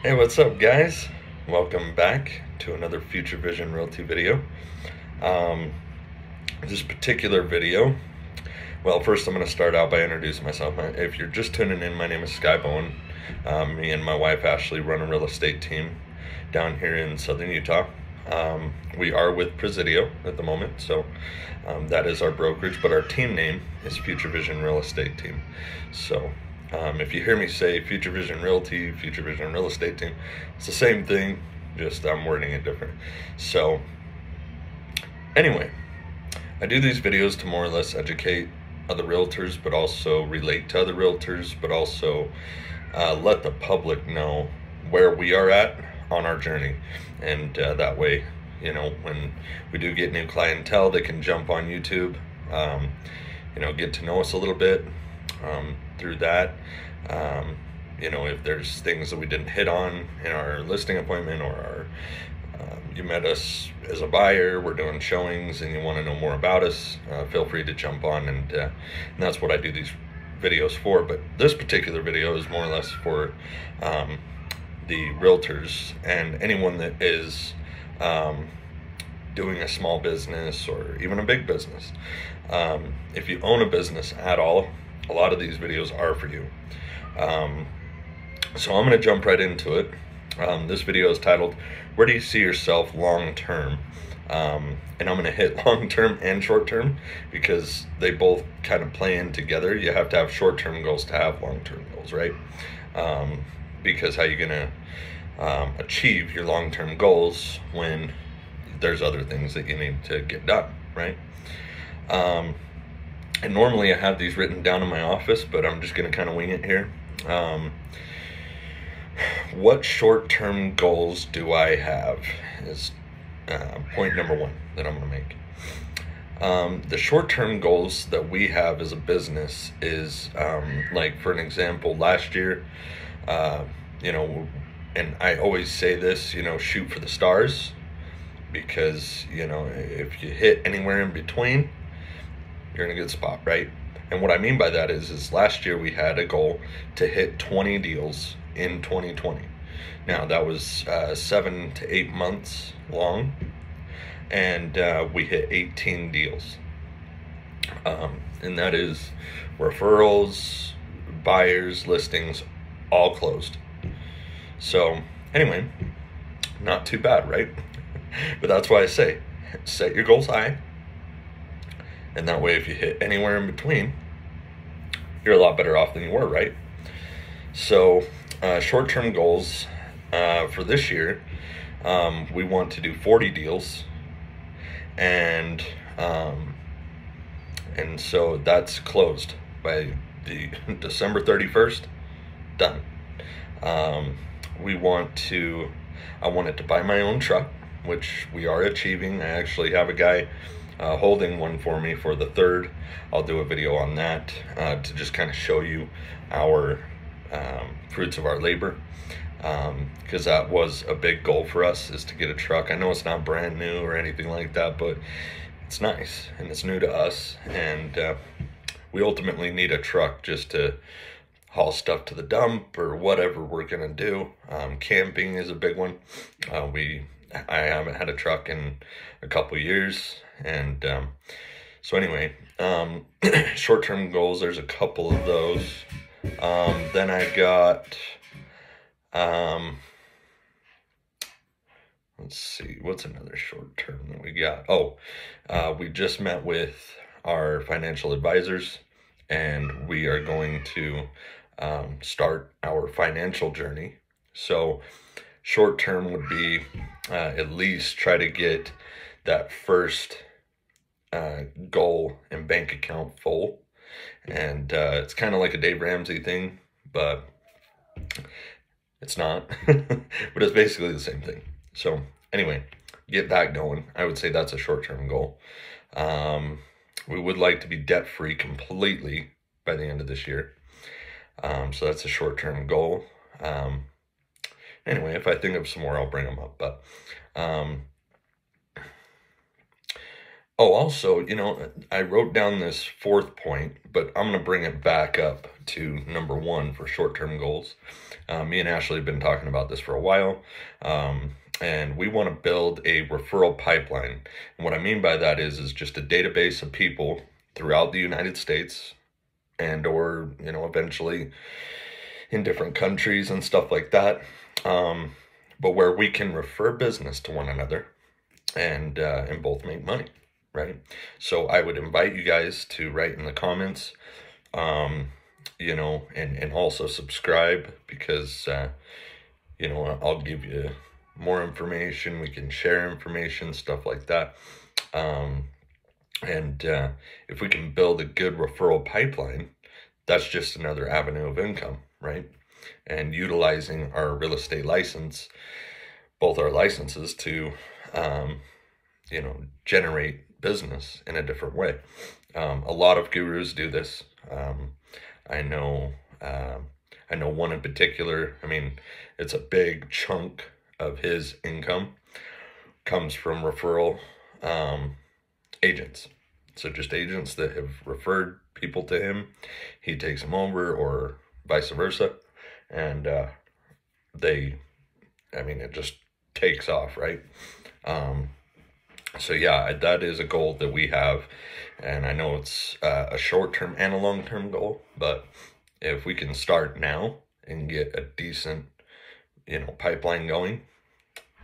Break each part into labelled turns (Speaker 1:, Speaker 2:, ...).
Speaker 1: Hey, what's up, guys? Welcome back to another Future Vision Realty video. Um, this particular video, well, first I'm going to start out by introducing myself. If you're just tuning in, my name is Sky Bowen. Me and my wife Ashley run a real estate team down here in southern Utah. We are with Presidio at the moment, so that is our brokerage, but our team name is Future Vision Real Estate Team. So if you hear me say Future Vision Realty, Future Vision Real Estate Team, it's the same thing, just I'm wording it different. So anyway, I do these videos to more or less educate other realtors, but also relate to other realtors, but also let the public know where we are at on our journey. And that way, you know, when we do get new clientele, they can jump on YouTube, get to know us a little bit through that. You know, if there's things that we didn't hit on in our listing appointment, or you met us as a buyer, we're doing showings and you want to know more about us, feel free to jump on, and that's what I do these videos for. But this particular video is more or less for the realtors and anyone that is doing a small business or even a big business. If you own a business at all, a lot of these videos are for you. So I'm going to jump right into it. This video is titled, Where Do You See Yourself Long Term? And I'm going to hit long term and short term because they both kind of play in together. You have to have short term goals to have long term goals, right? Because how are you going to achieve your long term goals when there's other things that you need to get done, right? And normally I have these written down in my office, but I'm just going to kind of wing it here. What short-term goals do I have is point number one that I'm going to make. The short-term goals that we have as a business is, like for an example, last year, and I always say this, shoot for the stars, because, if you hit anywhere in between, you're in a good spot, right? And what I mean by that is last year we had a goal to hit 20 deals in 2020. Now that was 7 to 8 months long, and we hit 18 deals. And that is referrals, buyers, listings, all closed. So anyway, not too bad, right? But that's why I say, set your goals high. And that way, if you hit anywhere in between, you're a lot better off than you were, right? So short-term goals for this year, we want to do 40 deals. And so that's closed by the December 31st, done. I wanted to buy my own truck, which we are achieving. I actually have a guy holding one for me for the 3rd. I'll do a video on that to just kind of show you our fruits of our labor, because that was a big goal for us, is to get a truck. I know it's not brand new or anything like that, but it's nice and it's new to us, and we ultimately need a truck just to haul stuff to the dump or whatever we're gonna do. Camping is a big one. I haven't had a truck in a couple years, and so anyway, short-term goals, there's a couple of those. Then I got let's see, what's another short-term that we got? We just met with our financial advisors, and we are going to start our financial journey. So short term would be at least try to get that first goal and bank account full. And it's kind of like a Dave Ramsey thing, but it's not. But it's basically the same thing. So anyway, get that going. I would say that's a short-term goal. We would like to be debt-free completely by the end of this year. So that's a short-term goal. Anyway, if I think of some more, I'll bring them up. But Oh, also, I wrote down this fourth point, but I'm going to bring it back up to number one for short-term goals. Me and Ashley have been talking about this for a while, and we want to build a referral pipeline. And what I mean by that is just a database of people throughout the United States or, eventually in different countries and stuff like that. But where we can refer business to one another and both make money. Right. So I would invite you guys to write in the comments, and also subscribe because, I'll give you more information. We can share information, stuff like that. And if we can build a good referral pipeline, that's just another avenue of income, right? And utilizing our real estate license, both our licenses to, generate business in a different way. A lot of gurus do this. I know one in particular. I mean, it's a big chunk of his income comes from referral agents. So just agents that have referred people to him. He takes them over, or vice versa, and it just takes off, right? So yeah, that is a goal that we have, and I know it's a short-term and a long-term goal, but if we can start now and get a decent, pipeline going,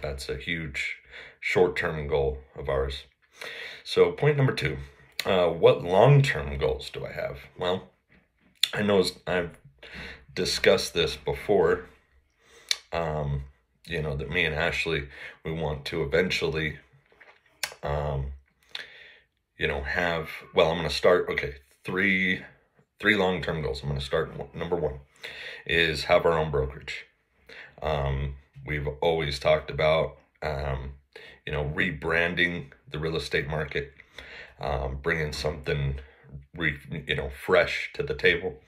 Speaker 1: that's a huge short-term goal of ours. So point number two, what long-term goals do I have? Well, I know I've discussed this before, that me and Ashley, we want to eventually I'm going to start, three long-term goals. I'm going to start, number one is have our own brokerage. We've always talked about, rebranding the real estate market, bringing something, fresh to the table,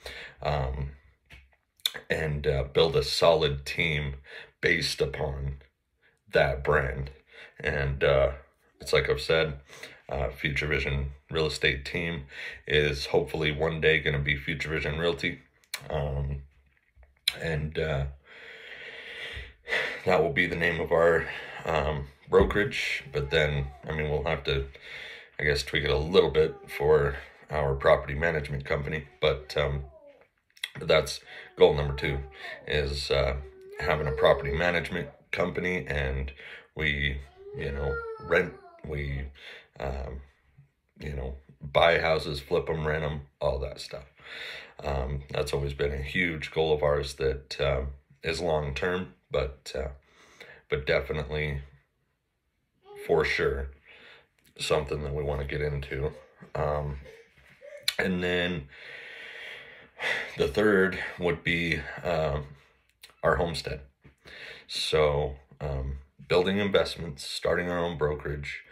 Speaker 1: and build a solid team based upon that brand. And it's like I've said, Future Vision Real Estate team is hopefully one day going to be Future Vision Realty. And that will be the name of our brokerage. But then, we'll have to, I guess, tweak it a little bit for our property management company. But that's goal number two, is having a property management company, and we, rent, we, buy houses, flip them, rent them, all that stuff. That's always been a huge goal of ours that is long-term, but definitely, for sure, something that we want to get into. And then the third would be our homestead. So building investments, starting our own brokerage,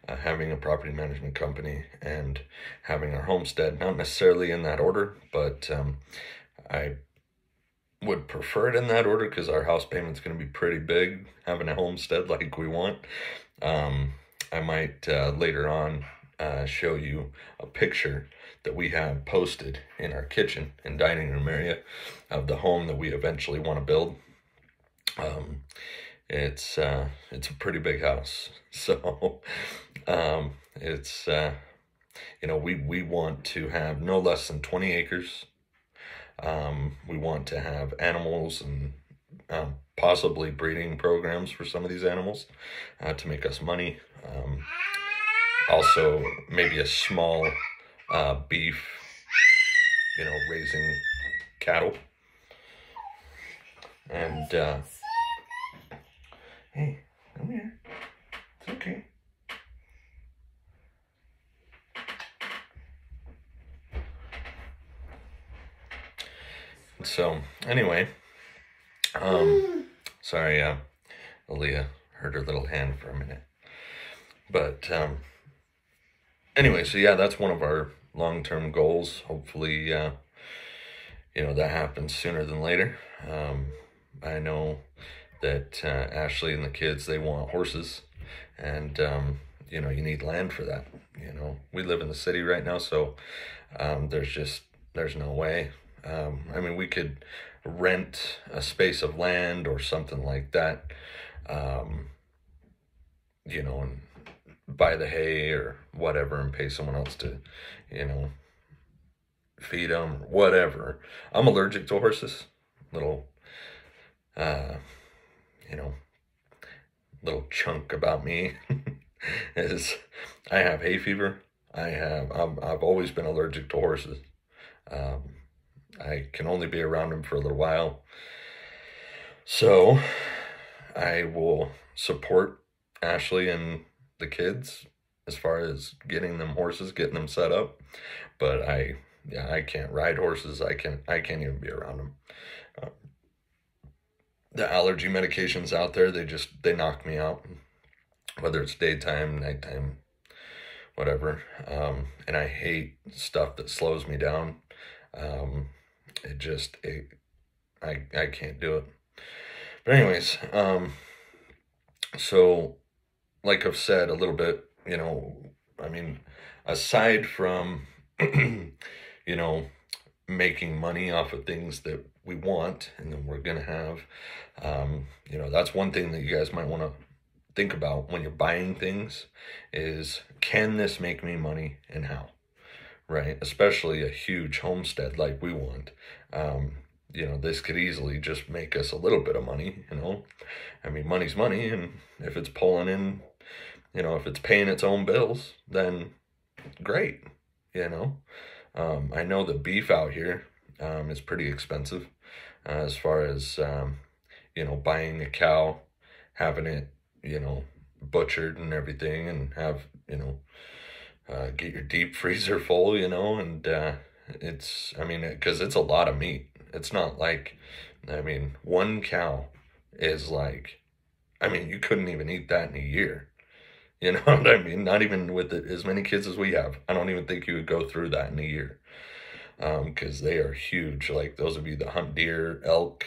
Speaker 1: having a property management company, and having our homestead. Not necessarily in that order, but I would prefer it in that order because our house payment's going to be pretty big having a homestead like we want. I might later on show you a picture that we have posted in our kitchen and dining room area of the home that we eventually want to build. It's a pretty big house, so it's we want to have no less than 20 acres. We want to have animals and possibly breeding programs for some of these animals to make us money. Also, maybe a small beef, raising cattle. And hey, come here. It's okay. So anyway, sorry, Aaliyah hurt her little hand for a minute. But anyway, so yeah, that's one of our long-term goals. Hopefully, that happens sooner than later. I know that Ashley and the kids, they want horses, and you know, you need land for that. You know, we live in the city right now, so there's no way. I mean, we could rent a space of land or something like that, you know, and buy the hay or whatever and pay someone else to, you know, feed them or whatever. I'm allergic to horses. Little, you know, little chunk about me is I have hay fever. I've always been allergic to horses. I can only be around them for a little while. So I will support Ashley and the kids as far as getting them horses, getting them set up. But I can't ride horses. I can't even be around them. The allergy medications out there, they knock me out, whether it's daytime, nighttime, whatever. And I hate stuff that slows me down. I can't do it. But anyways, so like I've said a little bit, you know, I mean, aside from, you know, making money off of things that we want and then we're going to have, you know, that's one thing that you guys might want to think about when you're buying things is, can this make me money and how? Right? Especially a huge homestead like we want. You know, this could easily just make us a little bit of money, you know. I mean, money's money, and if it's pulling in, you know, if it's paying its own bills, then great, you know. I know the beef out here is pretty expensive as far as, you know, buying a cow, having it, you know, butchered and everything, and have, you know, get your deep freezer full, you know, and it's, I mean, because it's a lot of meat. It's not like, I mean, one cow is like, I mean, you couldn't even eat that in a year. You know what I mean? Not even with as many kids as we have. I don't even think you would go through that in a year. Because they are huge. Like, those of you that hunt deer, elk,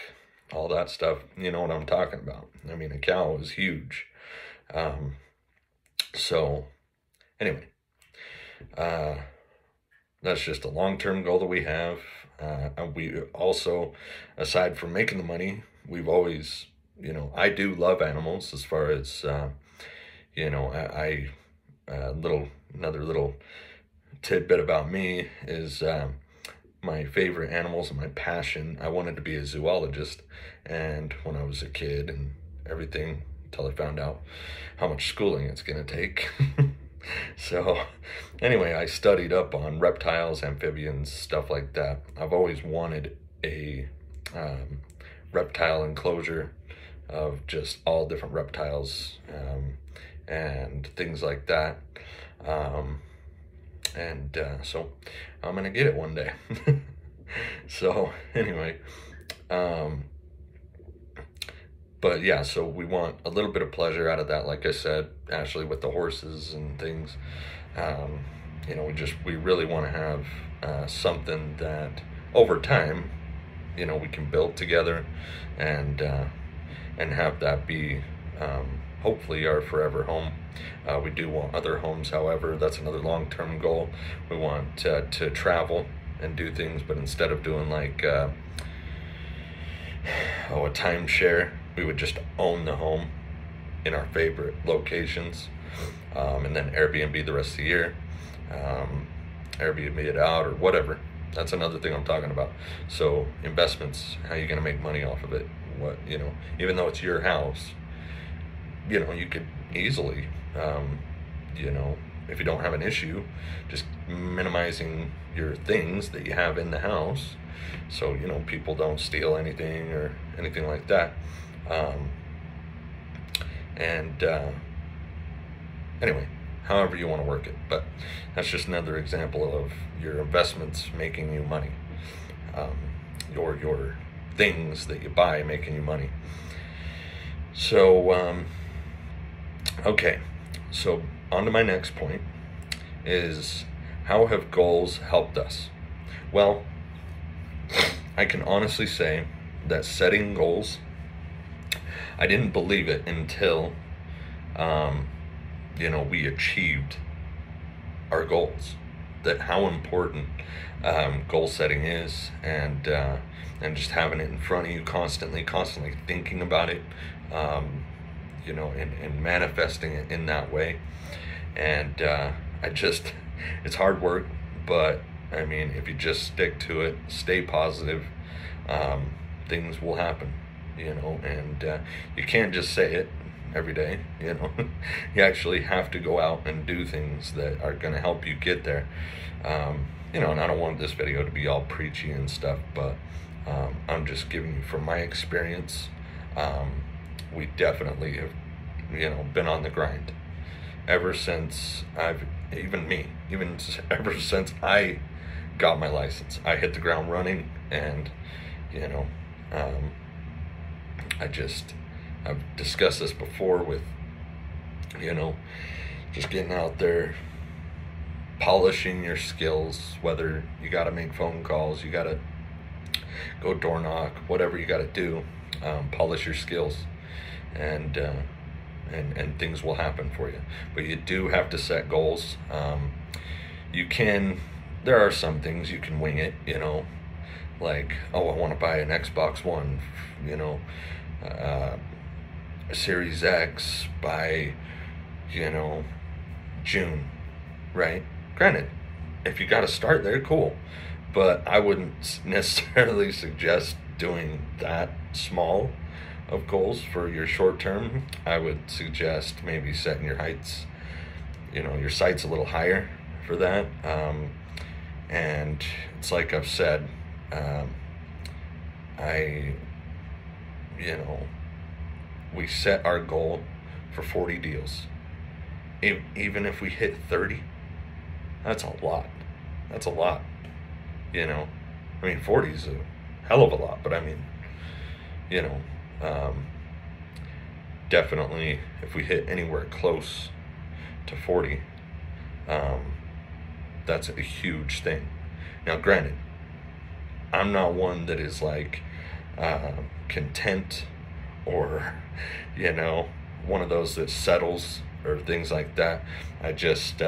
Speaker 1: all that stuff, you know what I'm talking about. I mean, a cow is huge. So, anyway. That's just a long-term goal that we have. And we also, aside from making the money, we've always, you know, I do love animals as far as, you know, another little tidbit about me is, my favorite animals and my passion. I wanted to be a zoologist, and when I was a kid and everything, until I found out how much schooling it's going to take. So anyway, I studied up on reptiles, amphibians, stuff like that. I've always wanted a reptile enclosure of just all different reptiles and things like that. So I'm going to get it one day. So anyway, but yeah, so we want a little bit of pleasure out of that. Like I said, Ashley, with the horses and things, you know, we really want to have something that over time, you know, we can build together and have that be hopefully our forever home. We do want other homes, however. That's another long-term goal. We want to travel and do things, but instead of doing like a timeshare, we would just own the home in our favorite locations, and then Airbnb the rest of the year, Airbnb it out or whatever. That's another thing I'm talking about. So investments, how you going to make money off of it? What, you know, even though it's your house, you know, you could easily, you know, if you don't have an issue, just minimizing your things that you have in the house, so, you know, people don't steal anything or anything like that. Anyway, however you want to work it, but that's just another example of your investments making you money, your things that you buy making you money. So okay, so on to my next point is, how have goals helped us? Well, I can honestly say that setting goals, I didn't believe it until we achieved our goals, that how important goal setting is, and just having it in front of you constantly thinking about it, and manifesting it in that way. And it's hard work, but I mean, if you just stick to it, stay positive, things will happen, and you can't just say it every day, you actually have to go out and do things that are going to help you get there. And I don't want this video to be all preachy and stuff, but I'm just giving you from my experience. We definitely have, been on the grind ever since ever since I got my license. I hit the ground running, and I've discussed this before with, just getting out there, polishing your skills, whether you got to make phone calls, you got to go door knock, whatever you got to do, polish your skills, and things will happen for you. But you do have to set goals. There are some things you can wing it, like, oh, I want to buy an Xbox One, a Series X by, June, right? Granted, if you got to start there, cool. But I wouldn't necessarily suggest doing that small of goals for your short term. I would suggest maybe setting your heights, your sights a little higher for that. And it's like I've said, we set our goal for 40 deals. Even if we hit 30, that's a lot. That's a lot. 40 is a hell of a lot, but I mean, definitely if we hit anywhere close to 40, that's a huge thing. Now, granted, I'm not one that is like content, or one of those that settles or things like that. I just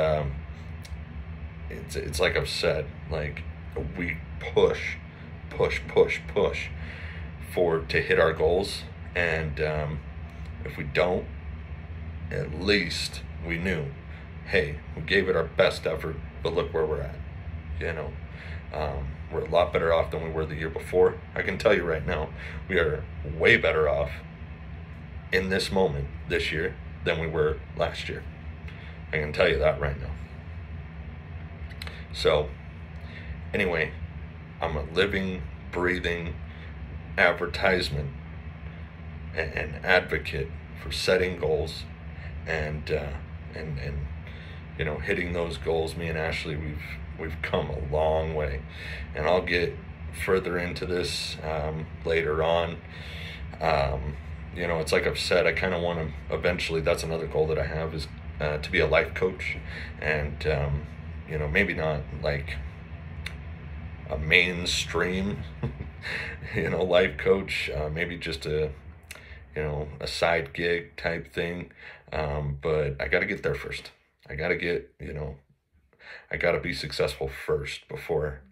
Speaker 1: it's like I've said, like, we push to hit our goals, and if we don't, at least we knew, hey, we gave it our best effort, but look where we're at. We're a lot better off than we were the year before. I can tell you right now, we are way better off in this moment this year than we were last year. I can tell you that right now. So anyway, I'm a living, breathing advertisement and advocate for setting goals, and hitting those goals. Me and Ashley, we've come a long way, and I'll get further into this later on. It's like I've said, I kind of want to eventually, that's another goal that I have, is to be a life coach, and maybe not like a mainstream life coach, maybe just a side gig type thing, but I got to get there first. I got to be successful first before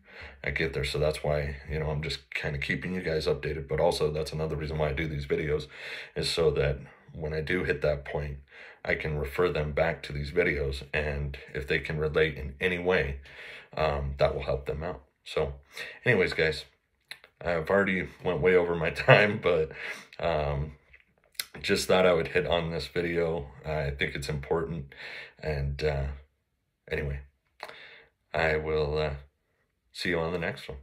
Speaker 1: I get there. So that's why, I'm just kind of keeping you guys updated. But also, that's another reason why I do these videos, is so that when I do hit that point, I can refer them back to these videos. And if they can relate in any way, that will help them out. So anyways, guys, I've already went way over my time, but just thought I would hit on this video. I think it's important. And anyway, I will see you on the next one.